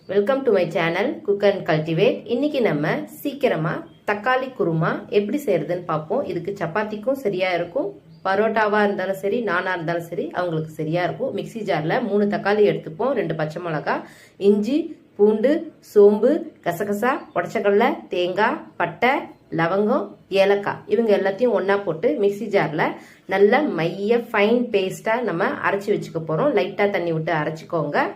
Welcome to my channel cook and cultivate. இன்னைக்கு நம்ம சீக்கிரமா தக்காளி குருமா எப்படி செய்யறதுன்னு பார்ப்போம். இதுக்கு சப்பாத்திக்கும் சரியா இருக்கும், பரோட்டாவா இருந்தாலும் சரி, நானா இருந்தாலும் சரி, அவங்களுக்கு சரியா இருக்கும். மிக்சி ஜார்ல 3 தக்காளி எடுத்துப்போம், 2 பச்சை மிளகாய், இஞ்சி, பூண்டு, சோம்பு, கசகசா, உடச்சக்கடலை, தேங்காய், பட்டை, லவங்கம், ஏலக்காய் இவங்க எல்லாத்தையும் ஒன்னா போட்டு மிக்சி ஜார்ல நல்ல மைய ஃபைன் பேஸ்டா நம்ம அரைச்சி வச்சுக்க போறோம். லைட்டா தண்ணி விட்டு அரைச்சிக்கோங்க.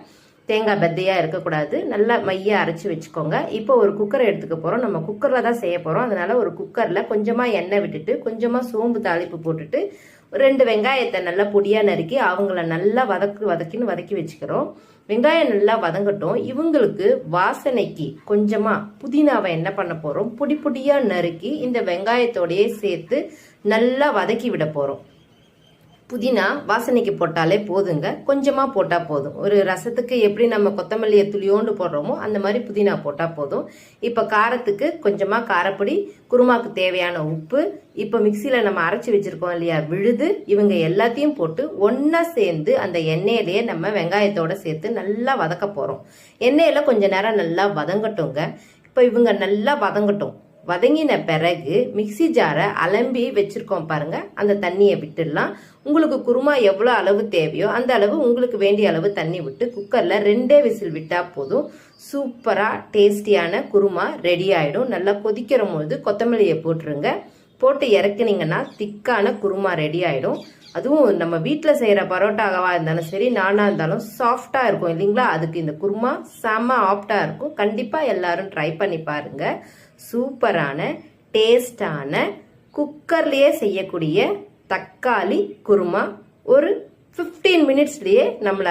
தேங்காய் பத்தையா இருக்கக்கூடாது, நல்லா மைய அரைச்சி வச்சுக்கோங்க. இப்போ ஒரு குக்கரை எடுத்துக்க போறோம். நம்ம குக்கர்ல தான் செய்ய போறோம். அதனால ஒரு குக்கர்ல கொஞ்சமா எண்ணெய் விட்டுட்டு கொஞ்சமா சோம்பு தாளிப்பு போட்டுட்டு 2 வெங்காயத்தை நல்லா பொடியா நறுக்கி அவங்கள நல்லா வதக்கி வச்சுக்கிறோம். வெங்காயம் நல்லா வதங்கட்டும். இவங்களுக்கு வாசனைக்கு கொஞ்சமா புதினாவை என்ன பண்ண போறோம், பொடி பொடியா நறுக்கி இந்த வெங்காயத்தோடயே சேர்த்து நல்லா வதக்கி விட போறோம். புதினா வாசனைக்கு போட்டாலே போதுங்க, கொஞ்சமா போட்டா போதும். ஒரு ரசத்துக்கு எப்படி நம்ம கொத்தமல்லியை துளியோண்டு போடுறோமோ அந்த மாதிரி புதினா போட்டா போதும். இப்ப காரத்துக்கு கொஞ்சமா காரப்பொடி, குருமாக்கு தேவையான உப்பு, இப்ப மிக்சியில நம்ம அரைச்சி வச்சிருக்கோம் இல்லையா விழுது, இவங்க எல்லாத்தையும் போட்டு ஒன்னா சேர்ந்து அந்த எண்ணெயிலேயே நம்ம வெங்காயத்தோட சேர்த்து நல்லா வதக்க போறோம். எண்ணெயில கொஞ்ச நேரம் நல்லா வதங்கட்டுங்க. இப்ப இவங்க நல்லா வதங்கட்டும். வதங்கின பிறகு மிக்சி ஜாரை அலம்பி வச்சிருக்கோம் பாருங்க, அந்த தண்ணியை விட்டுடலாம். உங்களுக்கு குருமா எவ்வளவு அளவு தேவையோ அந்த அளவு உங்களுக்கு வேண்டிய அளவு தண்ணி விட்டு குக்கர்ல 2 விசில் விட்டா போதும். சூப்பரா டேஸ்டியான குருமா ரெடி ஆயிடும். நல்லா கொதிக்கிற போது கொத்தமல்லியை போட்டுருங்க. போட்டு இறக்குனீங்கன்னா திக்கான குருமா ரெடி ஆயிடும். அதுவும் நம்ம வீட்டில் செய்யற பரோட்டாவா இருந்தாலும் சரி, நானா இருந்தாலும் சாஃப்டா இருக்கும் இல்லைங்களா, அதுக்கு இந்த குருமா செம ஆப்டா இருக்கும். கண்டிப்பா எல்லாரும் ட்ரை பண்ணி பாருங்க. சூப்பரான டேஸ்டான குக்கர்லயே செய்யக்கூடிய தக்காளி குருமா ஒரு 15 மினிட்ஸ்லயே நம்மள